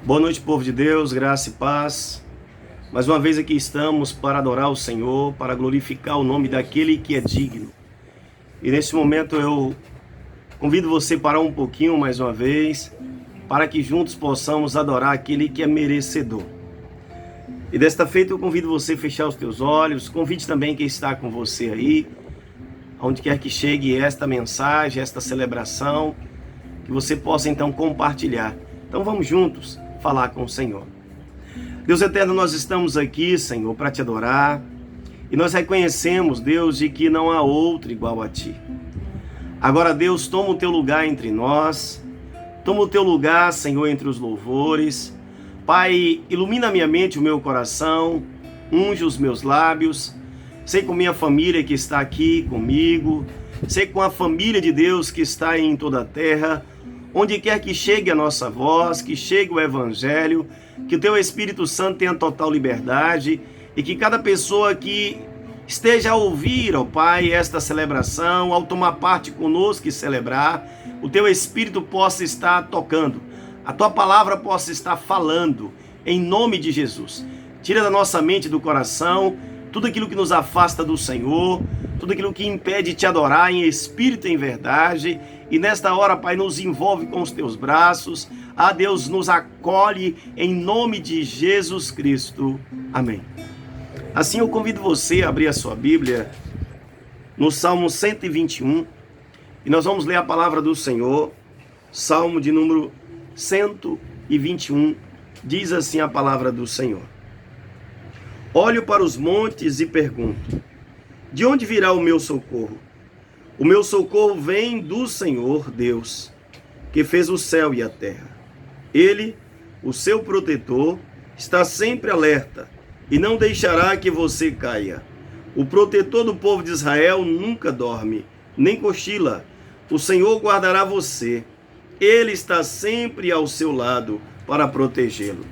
Boa noite, povo de Deus, graça e paz. Mais uma vez aqui estamos para adorar o Senhor, para glorificar o nome daquele que é digno. E nesse momento eu convido você a parar um pouquinho mais uma vez, para que juntos possamos adorar aquele que é merecedor. E desta feita eu convido você a fechar os teus olhos, convide também quem está com você aí, onde quer que chegue esta mensagem, esta celebração, que você possa então compartilhar. Então vamos juntos falar com o Senhor. Deus eterno, nós estamos aqui, Senhor, para te adorar, e nós reconhecemos, Deus, de que não há outro igual a ti. Agora, Deus, toma o teu lugar entre nós, toma o teu lugar, Senhor, entre os louvores. Pai, ilumina a minha mente, o meu coração, unge os meus lábios, sei com minha família que está aqui comigo, sei com a família de Deus que está em toda a terra, onde quer que chegue a nossa voz, que chegue o Evangelho, que o Teu Espírito Santo tenha total liberdade e que cada pessoa que esteja a ouvir, ó Pai, esta celebração, ao tomar parte conosco e celebrar, o Teu Espírito possa estar tocando, a Tua palavra possa estar falando, em nome de Jesus. Tira da nossa mente e do coração tudo aquilo que nos afasta do Senhor, tudo aquilo que impede Te adorar em espírito e em verdade. E nesta hora, Pai, nos envolve com os Teus braços. Ah, Deus, nos acolhe em nome de Jesus Cristo. Amém. Assim eu convido você a abrir a sua Bíblia no Salmo 121 e nós vamos ler a palavra do Senhor. Salmo de número 121, diz assim a palavra do Senhor: Olho para os montes e pergunto: de onde virá o meu socorro? O meu socorro vem do Senhor Deus, que fez o céu e a terra. Ele, o seu protetor, está sempre alerta e não deixará que você caia. O protetor do povo de Israel nunca dorme, nem cochila. O Senhor guardará você. Ele está sempre ao seu lado para protegê-lo.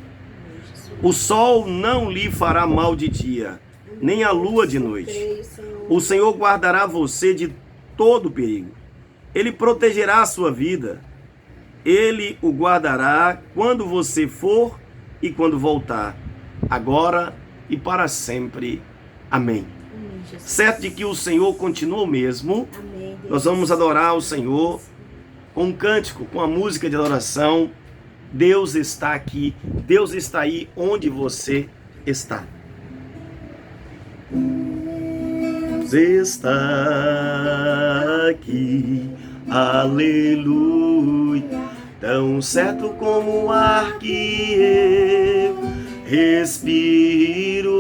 O sol não lhe fará mal de dia, nem a lua de noite. O Senhor guardará você de todo perigo. Ele protegerá a sua vida. Ele o guardará quando você for e quando voltar, agora e para sempre. Amém. Certo de que o Senhor continua o mesmo. Amém. Nós vamos adorar o Senhor com um cântico, com a música de adoração. Deus está aqui, Deus está aí onde você está. Deus está aqui, aleluia, tão certo como o ar que eu respiro,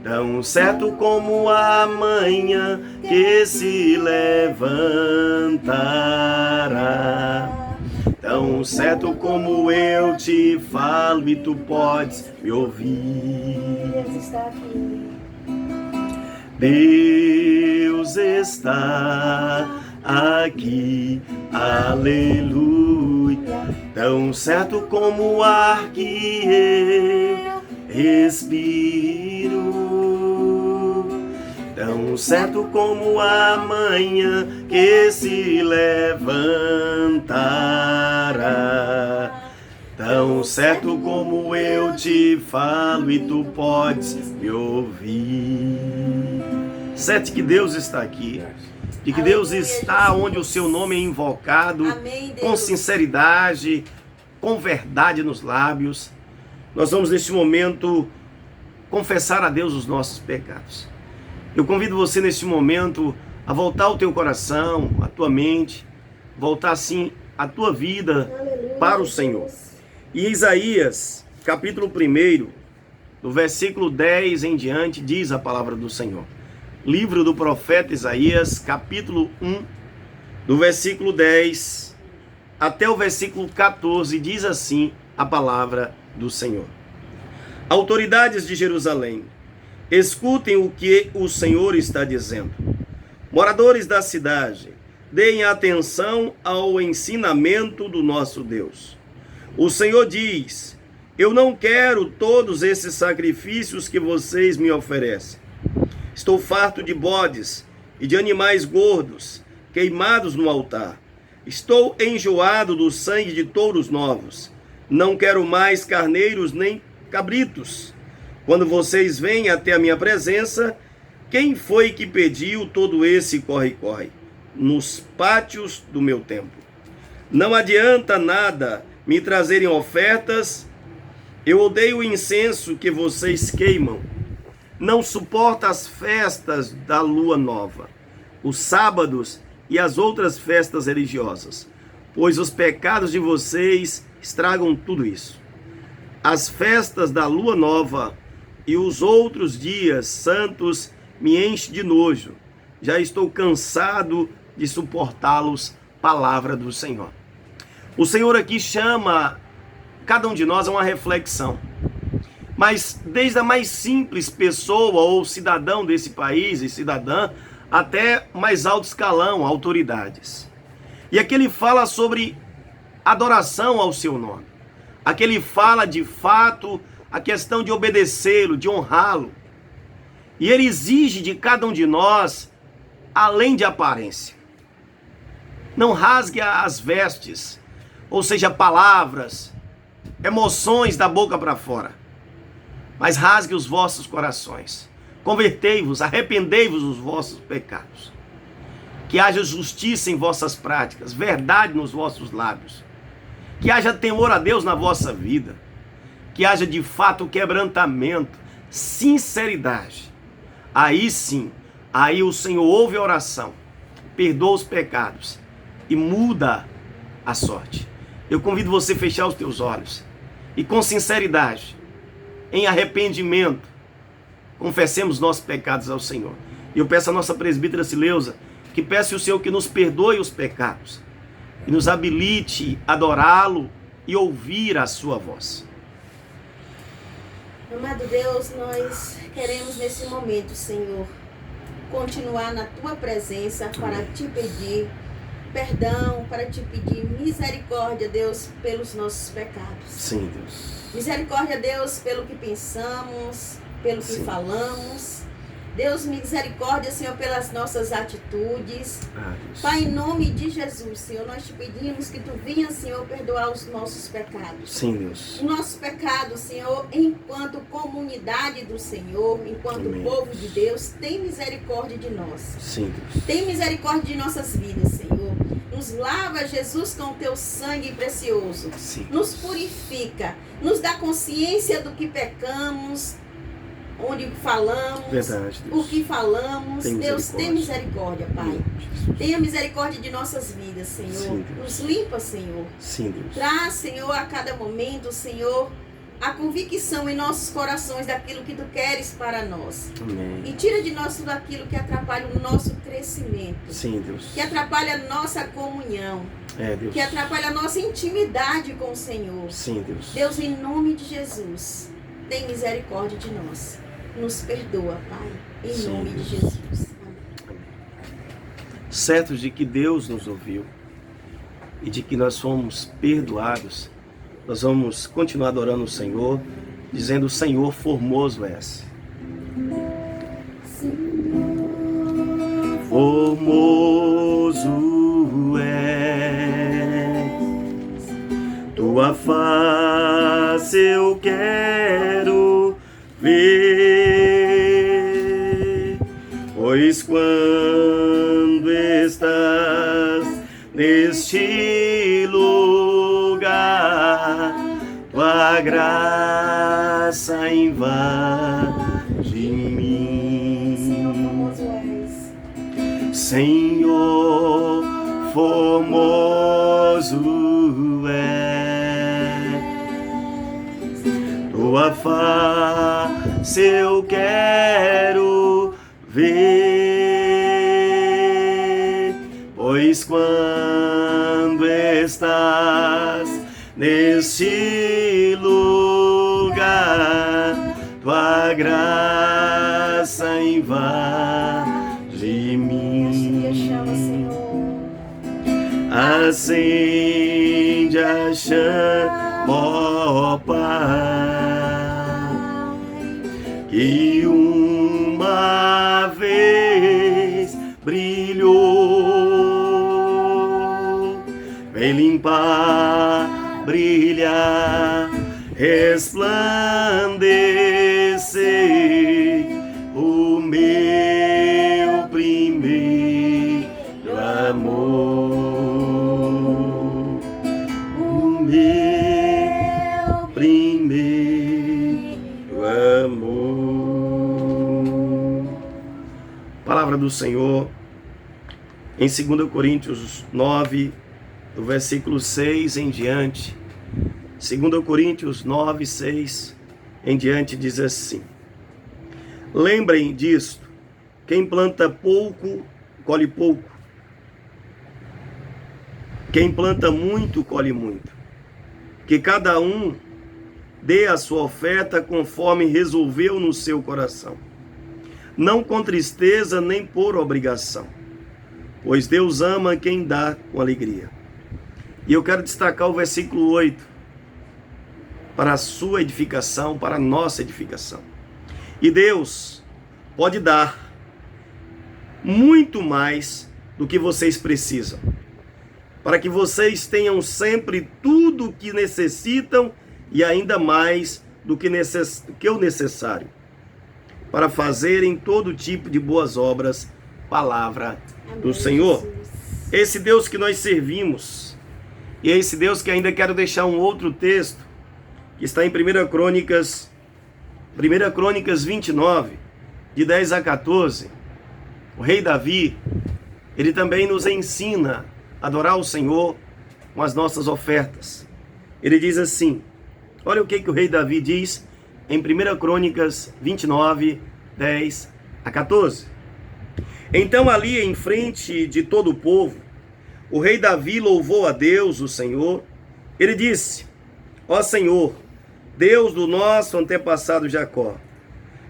tão certo como a manhã que se levantará. Tão certo como eu te falo e tu podes me ouvir. Deus está aqui, aleluia. Tão certo como o ar que eu respiro. Tão certo como a manhã que se levantará. Tão certo como eu te falo e tu podes me ouvir. Certo que Deus está aqui, de que Deus está onde o seu nome é invocado, com sinceridade, com verdade nos lábios. Nós vamos neste momento confessar a Deus os nossos pecados. Eu convido você neste momento a voltar o teu coração, a tua mente, voltar assim a tua vida para o Senhor. E Isaías, capítulo 1, do versículo 10 em diante, diz a palavra do Senhor. Livro do profeta Isaías, capítulo 1, do versículo 10 até o versículo 14, diz assim a palavra do Senhor. Autoridades de Jerusalém, escutem o que o Senhor está dizendo. Moradores da cidade, deem atenção ao ensinamento do nosso Deus. O Senhor diz: eu não quero todos esses sacrifícios que vocês me oferecem. Estou farto de bodes e de animais gordos queimados no altar. Estou enjoado do sangue de touros novos. Não quero mais carneiros nem cabritos. Quando vocês vêm até a minha presença, quem foi que pediu todo esse corre-corre? Nos pátios do meu templo. Não adianta nada me trazerem ofertas. Eu odeio o incenso que vocês queimam. Não suporto as festas da lua nova, os sábados e as outras festas religiosas, pois os pecados de vocês estragam tudo isso. As festas da lua nova e os outros dias santos me enchem de nojo. Já estou cansado de suportá-los. Palavra do Senhor. O Senhor aqui chama cada um de nós a uma reflexão. Mas desde a mais simples pessoa ou cidadão desse país e cidadã, até mais alto escalão, autoridades. E aqui ele fala sobre adoração ao seu nome. Aqui ele fala de fato a questão de obedecê-lo, de honrá-lo. E ele exige de cada um de nós, além de aparência. Não rasgue as vestes, ou seja, palavras, emoções da boca para fora, mas rasgue os vossos corações. Convertei-vos, arrependei-vos dos vossos pecados. Que haja justiça em vossas práticas, verdade nos vossos lábios. Que haja temor a Deus na vossa vida. Que haja de fato quebrantamento, sinceridade. Aí sim, aí o Senhor ouve a oração, perdoa os pecados e muda a sorte. Eu convido você a fechar os teus olhos e com sinceridade, em arrependimento, confessemos nossos pecados ao Senhor. E eu peço à nossa presbítera Sileuza que peça ao Senhor que nos perdoe os pecados e nos habilite a adorá-lo e ouvir a sua voz. Amado Deus, nós queremos nesse momento, Senhor, continuar na tua presença para te pedir perdão, para te pedir misericórdia, Deus, pelos nossos pecados. Sim, Deus. Misericórdia, Deus, pelo que pensamos, pelo que falamos. Deus, misericórdia, Senhor, pelas nossas atitudes. Pai, em nome de Jesus, Senhor, nós te pedimos que tu venhas, Senhor, perdoar os nossos pecados. Sim, Deus. Os nossos pecados, Senhor, enquanto comunidade do Senhor, enquanto povo de Deus, tem misericórdia de nós. Sim, Deus. Tem misericórdia de nossas vidas, Senhor. Nos lava, Jesus, com o teu sangue precioso. Sim. Nos purifica, nos dá consciência do que pecamos, onde falamos, verdade, Deus. o que falamos. Deus, tem misericórdia, Pai. Tenha misericórdia de nossas vidas, Senhor. Sim, nos limpa, Senhor. Sim, Deus. Traz, Senhor, a cada momento, Senhor, a convicção em nossos corações daquilo que tu queres para nós. Amém. E tira de nós tudo aquilo que atrapalha o nosso crescimento. Sim, Deus. Que atrapalha a nossa comunhão. Deus. Que atrapalha a nossa intimidade com o Senhor. Sim, Deus. Deus, em nome de Jesus, tem misericórdia de nós. Nos perdoa, Pai, em Sim, nome Deus. de Jesus. Amém. Certos de que Deus nos ouviu e de que nós fomos perdoados, nós vamos continuar adorando o Senhor, dizendo: Senhor, formoso és. Formoso és, tua face eu quero ver, pois quando estás neste lugar, tua graça invade mim. Senhor, formoso és, tua face eu quero ver, pois quando estás neste lugar, tua graça invade mim. Acende a chama, ó Pai, que uma vez brilhou. lámpara brilha, resplandecer o meu primeiro amor, o meu primeiro amor. Palavra do Senhor em 2 Coríntios 9, do versículo 6 em diante. 2 Coríntios 9, 6 em diante diz assim: lembrem disto, quem planta pouco, colhe pouco. Quem planta muito, colhe muito. Que cada um dê a sua oferta conforme resolveu no seu coração, não com tristeza nem por obrigação, pois Deus ama quem dá com alegria. E eu quero destacar o versículo 8, para a sua edificação, para a nossa edificação. E Deus pode dar muito mais do que vocês precisam, para que vocês tenham sempre tudo o que necessitam e ainda mais do que o necessário, para fazerem todo tipo de boas obras. Palavra do Senhor. Esse Deus que nós servimos, e é esse Deus que ainda quero deixar um outro texto, que está em 1 Crônicas 29, de 10 a 14. O rei Davi, ele também nos ensina a adorar o Senhor com as nossas ofertas. Ele diz assim, olha o que o rei Davi diz em 1 Crônicas 29, 10 a 14. Então ali em frente de todo o povo, o rei Davi louvou a Deus, o Senhor. Ele disse, ó Senhor, Deus do nosso antepassado Jacó,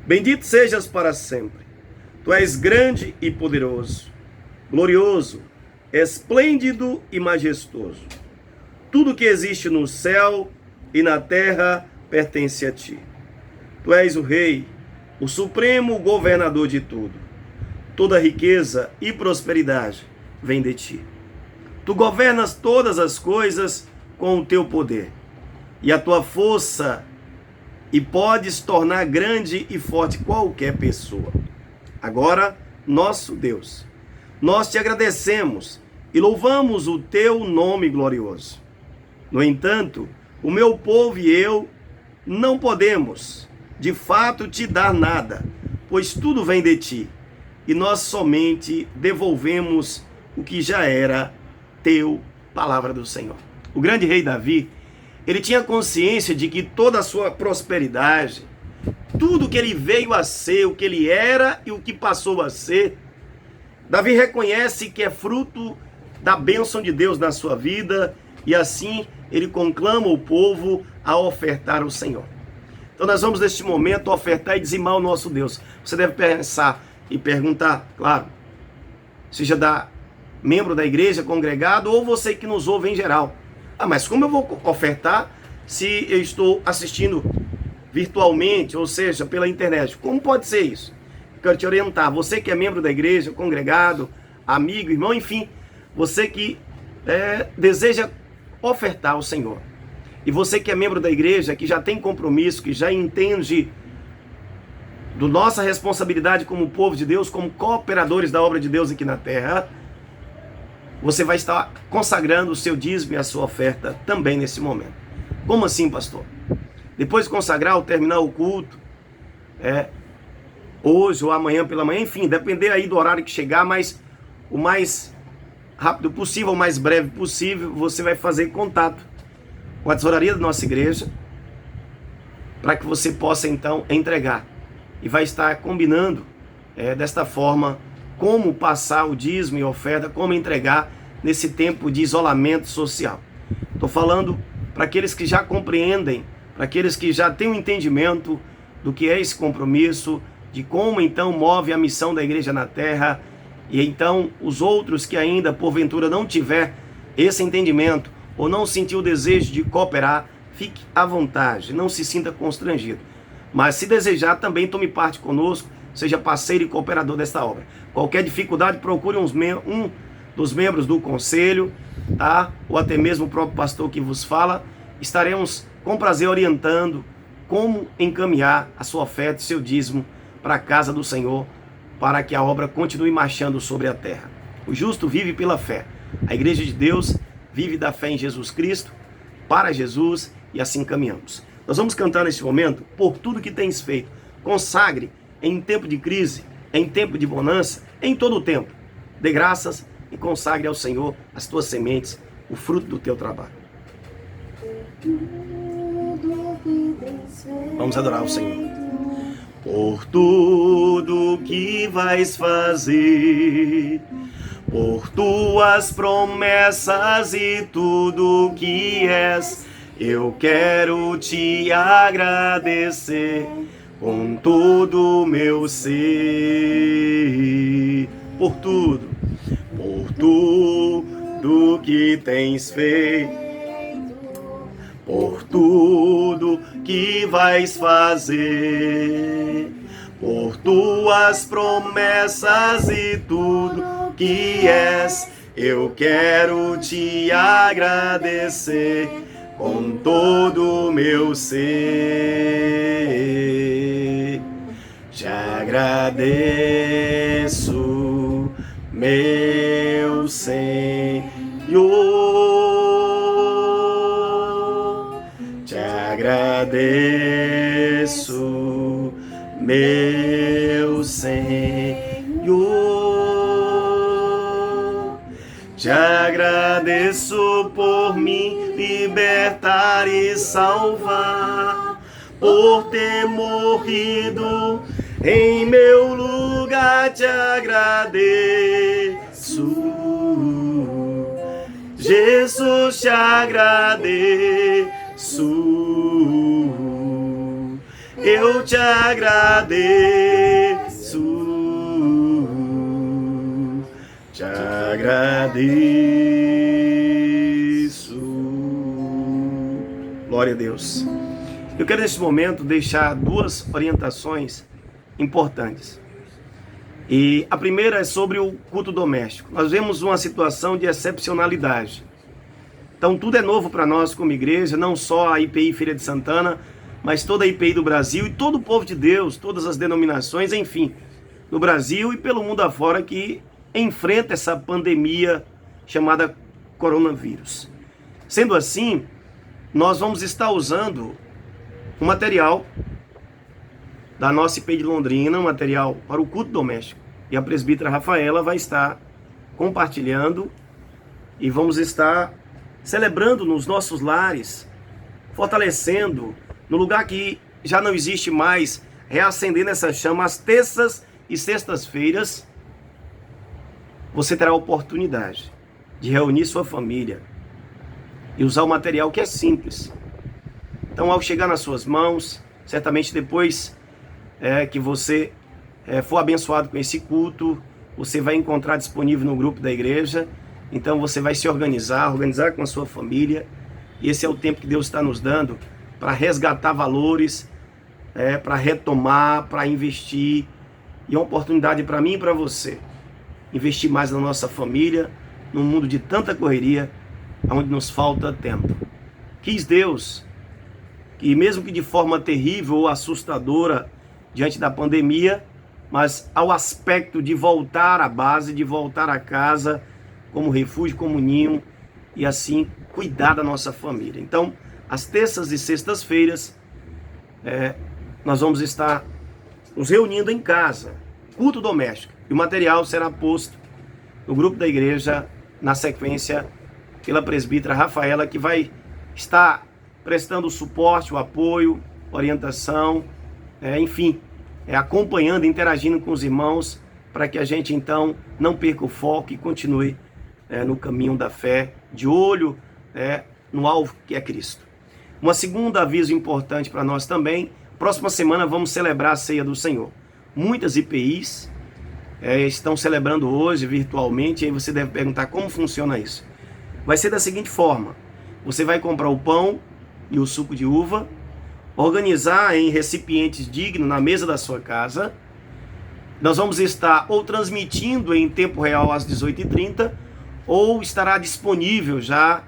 bendito sejas para sempre. Tu és grande e poderoso, glorioso, esplêndido e majestoso. Tudo que existe no céu e na terra pertence a ti. Tu és o rei, o supremo governador de tudo. Toda riqueza e prosperidade vem de ti. Tu governas todas as coisas com o teu poder e a tua força, e podes tornar grande e forte qualquer pessoa. Agora, nosso Deus, nós te agradecemos e louvamos o teu nome glorioso. No entanto, o meu povo e eu não podemos, de fato, te dar nada, pois tudo vem de ti, e nós somente devolvemos o que já era teu. Palavra do Senhor. O grande rei Davi, ele tinha consciência de que toda a sua prosperidade, tudo que ele veio a ser, o que ele era e o que passou a ser, Davi reconhece que é fruto da bênção de Deus na sua vida, e assim ele conclama o povo a ofertar ao Senhor. Então nós vamos neste momento ofertar e dizimar o nosso Deus. Você deve pensar e perguntar, claro, seja membro da igreja, congregado, ou você que nos ouve em geral. Mas como eu vou ofertar se eu estou assistindo virtualmente, ou seja, pela internet? Como pode ser isso? Quero te orientar. Você que é membro da igreja, congregado, amigo, irmão, enfim, você que deseja ofertar ao Senhor. E você que é membro da igreja, que já tem compromisso, que já entende da nossa responsabilidade como povo de Deus, como cooperadores da obra de Deus aqui na terra, você vai estar consagrando o seu dízimo e a sua oferta também nesse momento. Como assim, pastor? Depois de consagrar, ao terminar o culto, hoje ou amanhã pela manhã, enfim, depender aí do horário que chegar, mas o mais rápido possível, o mais breve possível, você vai fazer contato com a tesouraria da nossa igreja, para que você possa então entregar. E vai estar combinando desta forma como passar o dízimo e oferta, como entregar nesse tempo de isolamento social. Estou falando para aqueles que já compreendem, para aqueles que já têm um entendimento do que é esse compromisso, de como então move a missão da igreja na terra, e então os outros que ainda porventura não tiver esse entendimento, ou não sentir o desejo de cooperar, fique à vontade, não se sinta constrangido. Mas se desejar, também tome parte conosco, seja parceiro e cooperador desta obra. Qualquer dificuldade, procure um dos membros do conselho, tá? Ou até mesmo o próprio pastor que vos fala, estaremos com prazer orientando como encaminhar a sua oferta e seu dízimo para a casa do Senhor, para que a obra continue marchando sobre a terra. O justo vive pela fé. A igreja de Deus vive da fé em Jesus Cristo, para Jesus, e assim caminhamos. Nós vamos cantar neste momento, por tudo que tens feito. Consagre em tempo de crise, em tempo de bonança, em todo o tempo. Dê graças e consagre ao Senhor as tuas sementes, o fruto do teu trabalho. Vamos adorar o Senhor. Por tudo que vais fazer, por tuas promessas e tudo que és, eu quero te agradecer com todo o meu ser. Por tudo que tens feito, por tudo que vais fazer, por tuas promessas e tudo que és, eu quero te agradecer com todo o meu ser. Te agradeço, meu Senhor. Te agradeço, meu Senhor. Te agradeço por me libertar e salvar, por ter morrido em meu lugar. Te agradeço, Jesus, te agradeço, eu te agradeço, te agradeço. Glória a Deus. Eu quero nesse momento deixar duas orientações importantes. E a primeira é sobre o culto doméstico. Nós vemos uma situação de excepcionalidade. Então tudo é novo para nós como igreja, não só a IPI Feira de Santana, mas toda a IPI do Brasil e todo o povo de Deus, todas as denominações, enfim, no Brasil e pelo mundo afora que enfrenta essa pandemia chamada coronavírus. Sendo assim, nós vamos estar usando um material da nossa IPI de Londrina, um material para o culto doméstico. E a presbítera Rafaela vai estar compartilhando e vamos estar celebrando nos nossos lares, fortalecendo no lugar que já não existe mais, reacendendo essa chama. Às terças e sextas-feiras, você terá a oportunidade de reunir sua família e usar o material que é simples. Então, ao chegar nas suas mãos, certamente depois que você for abençoado com esse culto, você vai encontrar disponível no grupo da igreja. Então você vai se organizar com a sua família. E esse é o tempo que Deus está nos dando para resgatar valores, para retomar, para investir. E é uma oportunidade para mim e para você investir mais na nossa família, num mundo de tanta correria, onde nos falta tempo. Quis Deus que, mesmo que de forma terrível ou assustadora diante da pandemia, mas ao aspecto de voltar à base, de voltar à casa como refúgio, como ninho, e assim cuidar da nossa família. Então, às terças e sextas-feiras, nós vamos estar nos reunindo em casa, culto doméstico, e o material será posto no grupo da igreja, na sequência, pela presbítera Rafaela, que vai estar prestando o suporte, o apoio, orientação, enfim, acompanhando, interagindo com os irmãos, para que a gente então não perca o foco e continue no caminho da fé, de olho no alvo que é Cristo. Uma segunda aviso importante para nós também: próxima semana vamos celebrar a Ceia do Senhor. Muitas IPIs estão celebrando hoje virtualmente, e aí você deve perguntar como funciona isso. Vai ser da seguinte forma: você vai comprar o pão e o suco de uva, organizar em recipientes dignos na mesa da sua casa. Nós vamos estar ou transmitindo em tempo real às 18h30, ou estará disponível já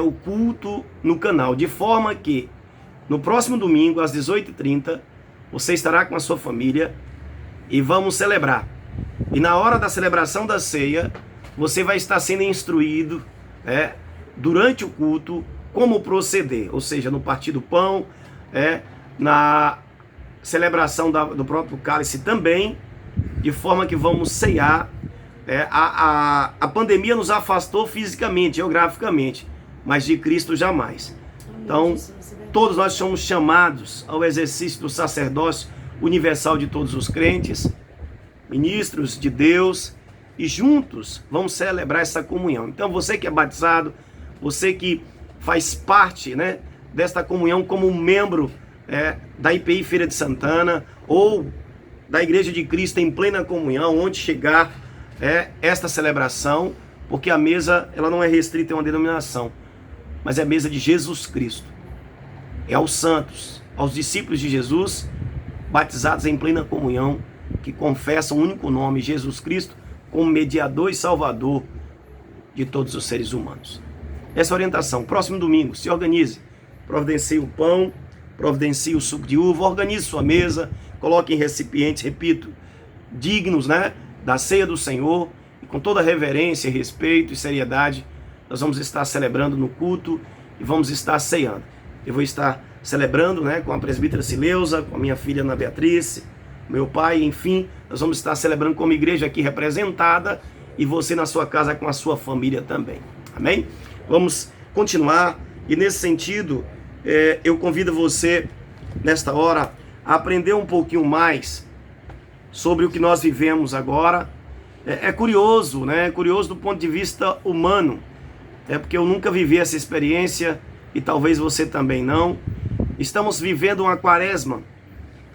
o culto no canal, de forma que no próximo domingo às 18h30 você estará com a sua família e vamos celebrar. E na hora da celebração da ceia, você vai estar sendo instruído durante o culto como proceder, ou seja, no partir do pão, na celebração do próprio cálice também, de forma que vamos ceiar. A pandemia nos afastou fisicamente, geograficamente, mas de Cristo jamais. Então, todos nós somos chamados ao exercício do sacerdócio universal de todos os crentes, ministros de Deus, e juntos vamos celebrar essa comunhão. Então, você que é batizado, você que faz parte, desta comunhão como membro da IPI Feira de Santana, ou da Igreja de Cristo em plena comunhão, onde chegar esta celebração, porque a mesa ela não é restrita a uma denominação, mas é a mesa de Jesus Cristo. É aos santos, aos discípulos de Jesus, batizados em plena comunhão, que confessam o único nome, Jesus Cristo, como mediador e salvador de todos os seres humanos. Essa orientação, próximo domingo, se organize, providencie o pão, providencie o suco de uva, organize sua mesa, coloque em recipientes, repito, dignos, da ceia do Senhor, e com toda reverência, respeito e seriedade, nós vamos estar celebrando no culto e vamos estar ceando. Eu vou estar celebrando, com a presbítera Sileuza, com a minha filha Ana Beatriz, meu pai, enfim, nós vamos estar celebrando como igreja aqui representada, e você na sua casa com a sua família também. Amém? Vamos continuar, e nesse sentido, eu convido você, nesta hora, a aprender um pouquinho mais sobre o que nós vivemos agora. É curioso, É curioso do ponto de vista humano, porque eu nunca vivi essa experiência, e talvez você também não. Estamos vivendo uma quaresma,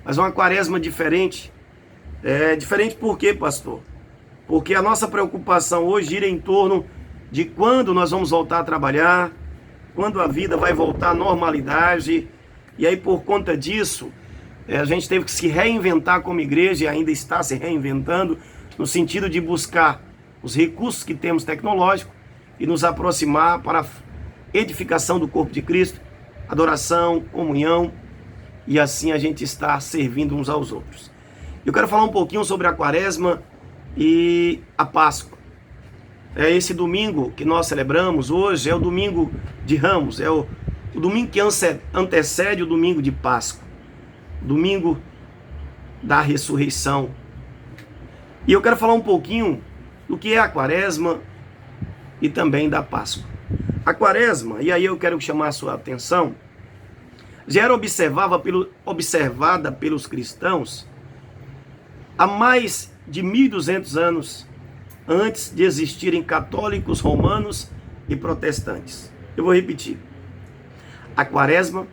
mas uma quaresma diferente. Diferente por quê, pastor? Porque a nossa preocupação hoje gira em torno de quando nós vamos voltar a trabalhar, quando a vida vai voltar à normalidade. E aí, por conta disso, a gente teve que se reinventar como igreja, e ainda está se reinventando, no sentido de buscar os recursos que temos tecnológicos e nos aproximar para a edificação do corpo de Cristo, adoração, comunhão, e assim a gente está servindo uns aos outros. Eu quero falar um pouquinho sobre a quaresma e a Páscoa. Esse domingo que nós celebramos hoje é o domingo de Ramos, é o domingo que antecede o domingo de Páscoa, domingo da ressurreição. E eu quero falar um pouquinho do que é a quaresma e também da Páscoa. A quaresma, e aí eu quero chamar a sua atenção, já era observada pelos cristãos há mais de 1.200 anos antes de existirem católicos, romanos e protestantes. Eu vou repetir. A quaresma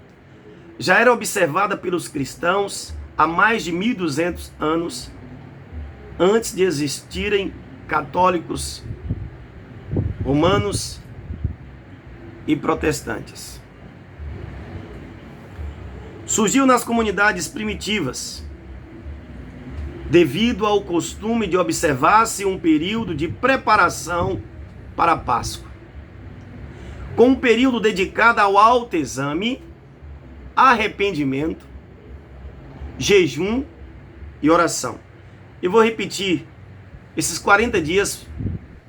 já era observada pelos cristãos há mais de 1.200 anos antes de existirem católicos, romanos e protestantes. Surgiu nas comunidades primitivas, devido ao costume de observar-se um período de preparação para a Páscoa, com um período dedicado ao autoexame, arrependimento, jejum e oração. Eu vou repetir esses 40 dias,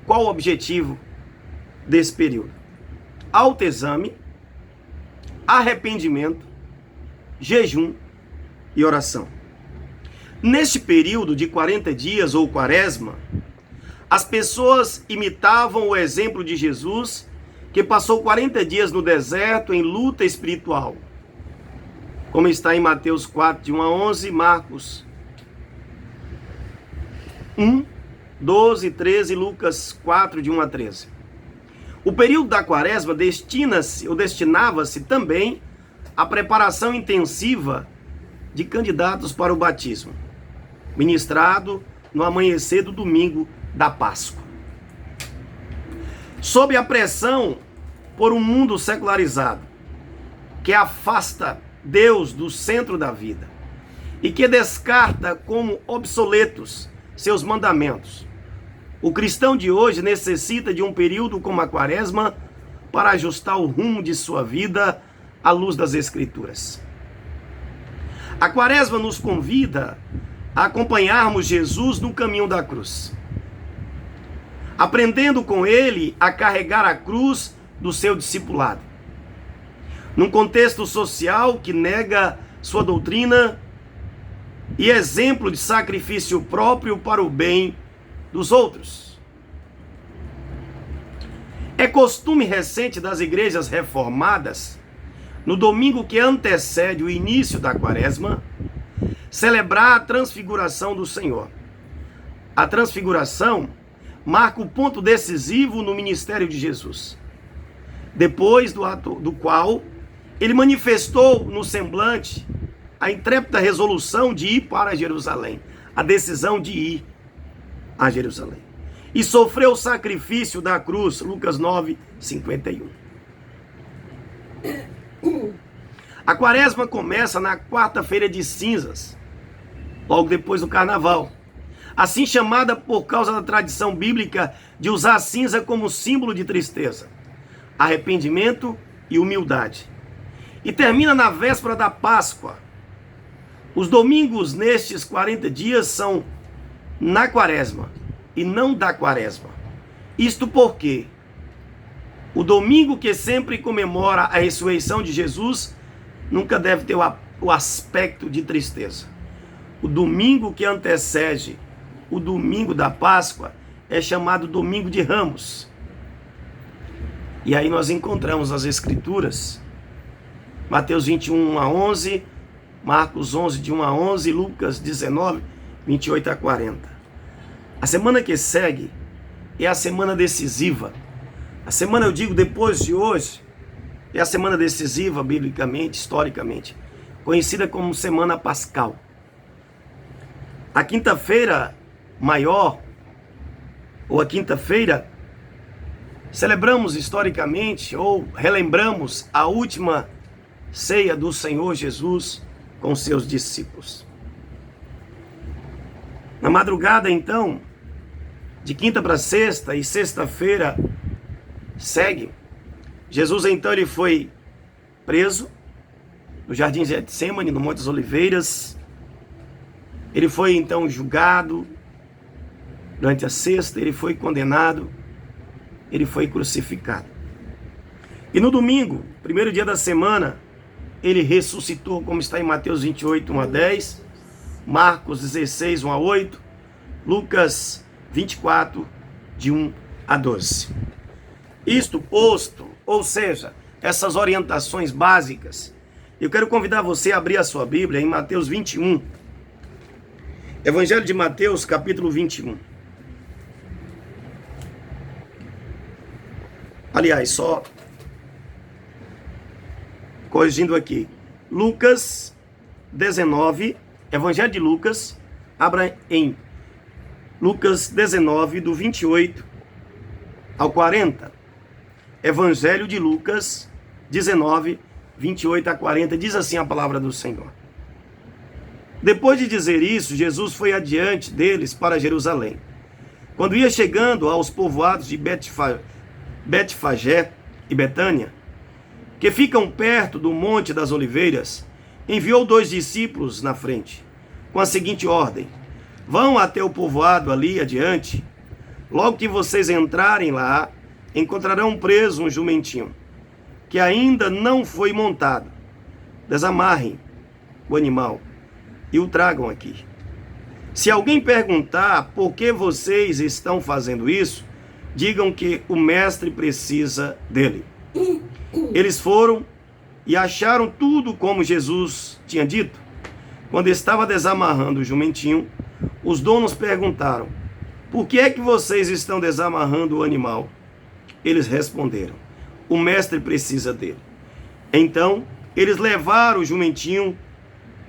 qual o objetivo desse período? Autoexame, arrependimento, jejum e oração. Neste período de 40 dias ou quaresma, as pessoas imitavam o exemplo de Jesus, que passou 40 dias no deserto em luta espiritual, como está em Mateus 4, de 1 a 11, Marcos 1, 12, 13 e Lucas 4, de 1 a 13. O período da quaresma destinava-se também à preparação intensiva de candidatos para o batismo, ministrado no amanhecer do domingo da Páscoa. Sob a pressão por um mundo secularizado, que afasta Deus do centro da vida e que descarta como obsoletos seus mandamentos, O cristão de hoje necessita de um período como a Quaresma para ajustar o rumo de sua vida à luz das Escrituras. A Quaresma nos convida a acompanharmos Jesus no caminho da cruz, aprendendo com ele a carregar a cruz do seu discipulado. Num contexto social que nega sua doutrina e exemplo de sacrifício próprio para o bem dos outros. É costume recente das igrejas reformadas, no domingo que antecede o início da Quaresma, celebrar a transfiguração do Senhor. A transfiguração marca o ponto decisivo no ministério de Jesus, depois do ato do qual ele manifestou no semblante a intrépida resolução de ir para Jerusalém, a decisão de ir a Jerusalém. E sofreu o sacrifício da cruz, Lucas 9, 51. A Quaresma começa na quarta-feira de cinzas, logo depois do carnaval, assim chamada por causa da tradição bíblica de usar a cinza como símbolo de tristeza, arrependimento e humildade. E termina na véspera da Páscoa. Os domingos nestes 40 dias são na Quaresma e não da Quaresma. Isto porque o domingo que sempre comemora a ressurreição de Jesus nunca deve ter o aspecto de tristeza. O domingo que antecede o domingo da Páscoa é chamado Domingo de Ramos. E aí nós encontramos as Escrituras, Mateus 21 a 11, Marcos 11, de 1 a 11, Lucas 19, 28 a 40. A semana que segue é a semana decisiva. A semana, eu digo, depois de hoje, é a semana decisiva, biblicamente, historicamente, conhecida como Semana Pascal. A quinta-feira maior, ou a quinta-feira, celebramos historicamente, ou relembramos a última ceia do Senhor Jesus com seus discípulos. Na madrugada, então, de quinta para sexta e sexta-feira segue, Jesus então ele foi preso no Jardim de Getsêmani, no Monte das Oliveiras. Ele foi então julgado durante a sexta, ele foi condenado, ele foi crucificado. E no domingo, primeiro dia da semana, ele ressuscitou, como está em Mateus 28, 1 a 10, Marcos 16, 1 a 8, Lucas 24, de 1 a 12. Isto posto, ou seja, essas orientações básicas, eu quero convidar você a abrir a sua Bíblia em Mateus 21. Evangelho de Mateus, capítulo 21. Aliás, só corrigindo aqui, Lucas 19, Evangelho de Lucas, abra em Lucas 19, do 28 ao 40. Evangelho de Lucas 19, 28 a 40, diz assim a palavra do Senhor. Depois de dizer isso, Jesus foi adiante deles para Jerusalém. Quando ia chegando aos povoados de Betfagé e Betânia, que ficam perto do Monte das Oliveiras, enviou 2 discípulos na frente, com a seguinte ordem: vão até o povoado ali adiante. Logo que vocês entrarem lá, encontrarão preso um jumentinho, que ainda não foi montado. Desamarrem o animal e o tragam aqui. Se alguém perguntar por que vocês estão fazendo isso, digam que o mestre precisa dele. Eles foram e acharam tudo como Jesus tinha dito. Quando estava desamarrando o jumentinho, os donos perguntaram: por que é que vocês estão desamarrando o animal? Eles responderam: o mestre precisa dele. Então, eles levaram o jumentinho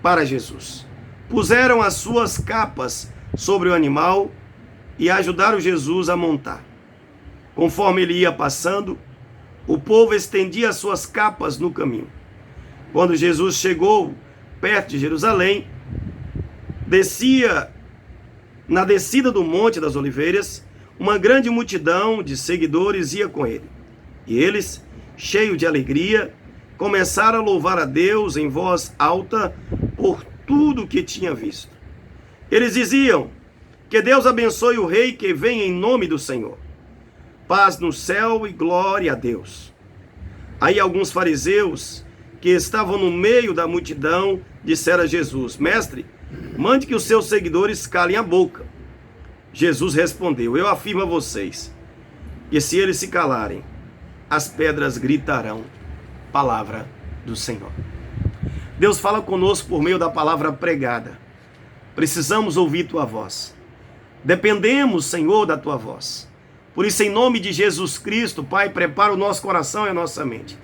para Jesus. Puseram as suas capas sobre o animal e ajudaram Jesus a montar. Conforme ele ia passando, o povo estendia as suas capas no caminho. Quando Jesus chegou perto de Jerusalém, na descida do Monte das Oliveiras, uma grande multidão de seguidores ia com ele. E eles, cheios de alegria, começaram a louvar a Deus em voz alta por tudo que tinha visto. Eles diziam: que Deus abençoe o rei que vem em nome do Senhor. Paz no céu e glória a Deus. Aí alguns fariseus que estavam no meio da multidão disseram a Jesus: Mestre, mande que os seus seguidores calem a boca. Jesus respondeu: eu afirmo a vocês que se eles se calarem, as pedras gritarão. Palavra do Senhor. Deus fala conosco por meio da palavra pregada. Precisamos ouvir tua voz. Dependemos, Senhor, da tua voz. Por isso, em nome de Jesus Cristo, Pai, prepara o nosso coração e a nossa mente.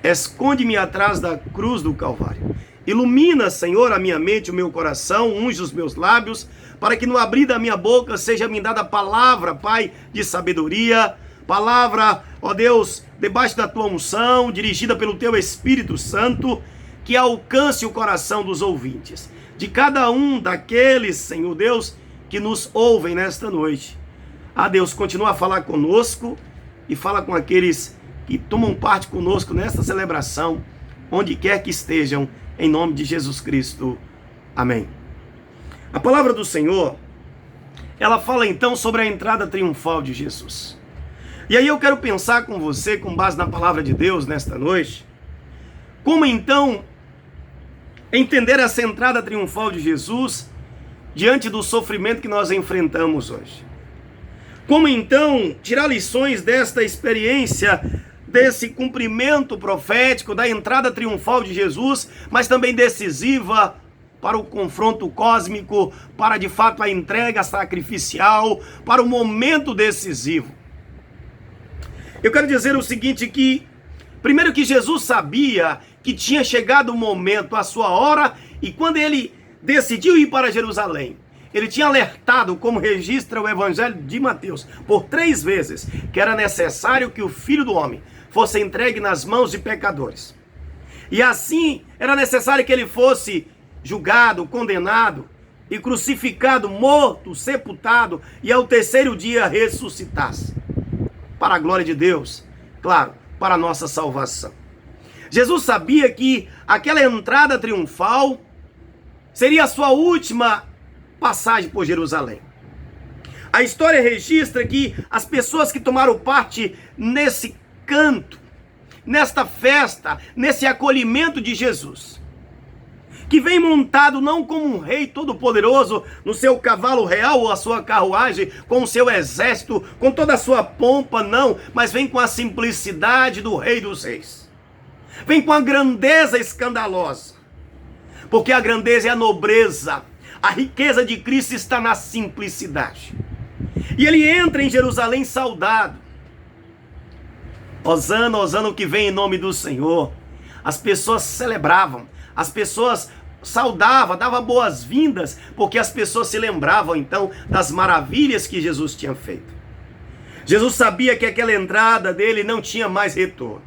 Esconde-me atrás da cruz do Calvário. Ilumina, Senhor, a minha mente, o meu coração, unge os meus lábios, para que no abrir da minha boca seja me dada a palavra, Pai, de sabedoria, palavra, ó Deus, debaixo da tua unção, dirigida pelo teu Espírito Santo, que alcance o coração dos ouvintes, de cada um daqueles, Senhor Deus, que nos ouvem nesta noite. Ah, Deus, continua a falar conosco e fala com aqueles que tomam parte conosco nesta celebração, onde quer que estejam, em nome de Jesus Cristo. Amém. A palavra do Senhor, ela fala então sobre a entrada triunfal de Jesus. E aí eu quero pensar com você, com base na palavra de Deus nesta noite, como então entender essa entrada triunfal de Jesus diante do sofrimento que nós enfrentamos hoje. Como então tirar lições desta experiência, desse cumprimento profético, da entrada triunfal de Jesus, mas também decisiva para o confronto cósmico, para de fato a entrega sacrificial, para o momento decisivo. Eu quero dizer o seguinte, que primeiro que Jesus sabia que tinha chegado o momento, a sua hora, e quando ele decidiu ir para Jerusalém, ele tinha alertado, como registra o Evangelho de Mateus, por 3 vezes, que era necessário que o Filho do Homem fosse entregue nas mãos de pecadores. E assim, era necessário que ele fosse julgado, condenado e crucificado, morto, sepultado, e ao 3º dia ressuscitasse. Para a glória de Deus, claro, para a nossa salvação. Jesus sabia que aquela entrada triunfal seria a sua última passagem por Jerusalém. A história registra que as pessoas que tomaram parte nesse canto, nesta festa, nesse acolhimento de Jesus, que vem montado não como um rei todo-poderoso no seu cavalo real ou a sua carruagem, com o seu exército, com toda a sua pompa, não, mas vem com a simplicidade do Rei dos Reis. Vem com a grandeza escandalosa, porque a grandeza é a nobreza, a riqueza de Cristo está na simplicidade. E ele entra em Jerusalém saudado. Hosana, Hosana, o que vem em nome do Senhor. As pessoas celebravam, as pessoas saudavam, davam boas-vindas, porque as pessoas se lembravam então das maravilhas que Jesus tinha feito. Jesus sabia que aquela entrada dele não tinha mais retorno.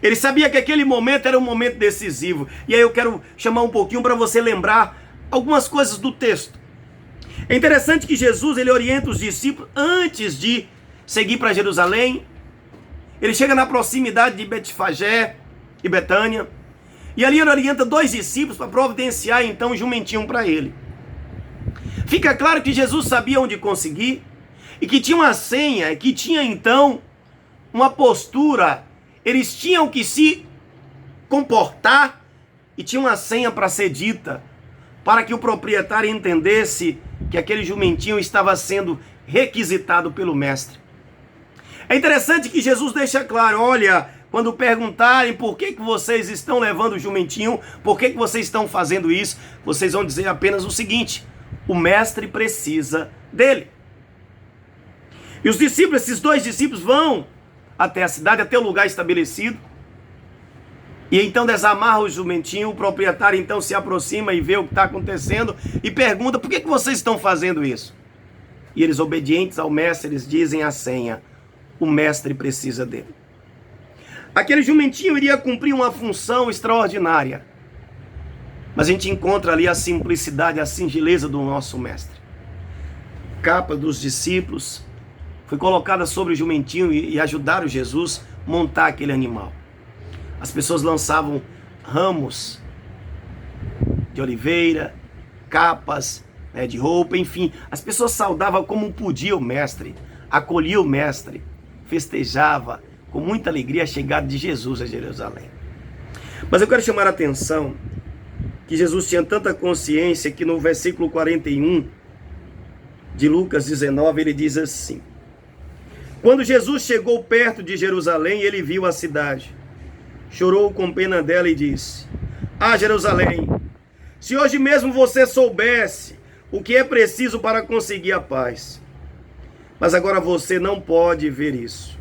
Ele sabia que aquele momento era um momento decisivo. E aí eu quero chamar um pouquinho para você lembrar algumas coisas do texto. É interessante que Jesus, ele orienta os discípulos antes de seguir para Jerusalém. Ele chega na proximidade de Betfagé e Betânia. E ali ele orienta 2 discípulos para providenciar então um jumentinho para ele. Fica claro que Jesus sabia onde conseguir e que tinha uma senha, que tinha então uma postura. Eles tinham que se comportar e tinha uma senha para ser dita, para que o proprietário entendesse que aquele jumentinho estava sendo requisitado pelo mestre. É interessante que Jesus deixa claro, olha, quando perguntarem por que vocês estão levando o jumentinho, por que vocês estão fazendo isso, vocês vão dizer apenas o seguinte: o mestre precisa dele. E os discípulos, esses 2 discípulos vão até a cidade, até o lugar estabelecido, e então desamarra o jumentinho. O proprietário então se aproxima e vê o que está acontecendo e pergunta: por que vocês estão fazendo isso? E eles, obedientes ao mestre, eles dizem a senha: o mestre precisa dele. Aquele jumentinho iria cumprir uma função extraordinária, mas a gente encontra ali a simplicidade, a singeleza do nosso mestre. Capa dos discípulos, foi colocada sobre o jumentinho e ajudaram Jesus a montar aquele animal. As pessoas lançavam ramos de oliveira, capas, né, de roupa, enfim. As pessoas saudavam como podia o mestre, acolhiam o mestre, festejava com muita alegria a chegada de Jesus a Jerusalém. Mas eu quero chamar a atenção que Jesus tinha tanta consciência que no versículo 41 de Lucas 19 ele diz assim: quando Jesus chegou perto de Jerusalém, ele viu a cidade, chorou com pena dela e disse: ah, Jerusalém, se hoje mesmo você soubesse o que é preciso para conseguir a paz, mas agora você não pode ver isso,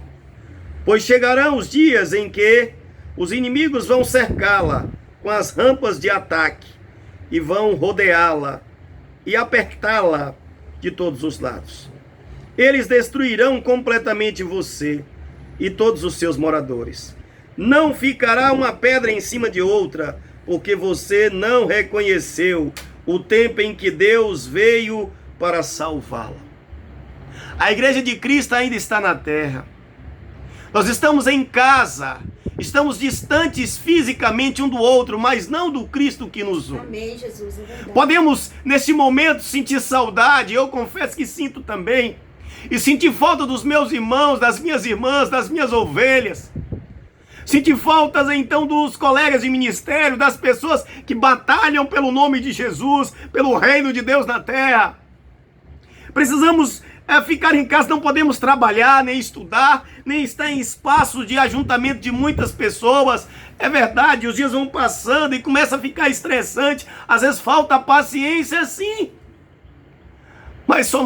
pois chegarão os dias em que os inimigos vão cercá-la com as rampas de ataque e vão rodeá-la e apertá-la de todos os lados. Eles destruirão completamente você e todos os seus moradores. Não ficará uma pedra em cima de outra, porque você não reconheceu o tempo em que Deus veio para salvá-la. A igreja de Cristo ainda está na terra. Nós estamos em casa, estamos distantes fisicamente um do outro, mas não do Cristo que nos une. Amém, Jesus, é verdade. Podemos, neste momento, sentir saudade, eu confesso que sinto também, e sentir falta dos meus irmãos, das minhas irmãs, das minhas ovelhas. Sentir faltas, então, dos colegas de ministério, das pessoas que batalham pelo nome de Jesus, pelo reino de Deus na terra. Precisamos ficar em casa, não podemos trabalhar, nem estudar, nem estar em espaços de ajuntamento de muitas pessoas. É verdade, os dias vão passando e começa a ficar estressante. Às vezes falta paciência, sim. Mas só não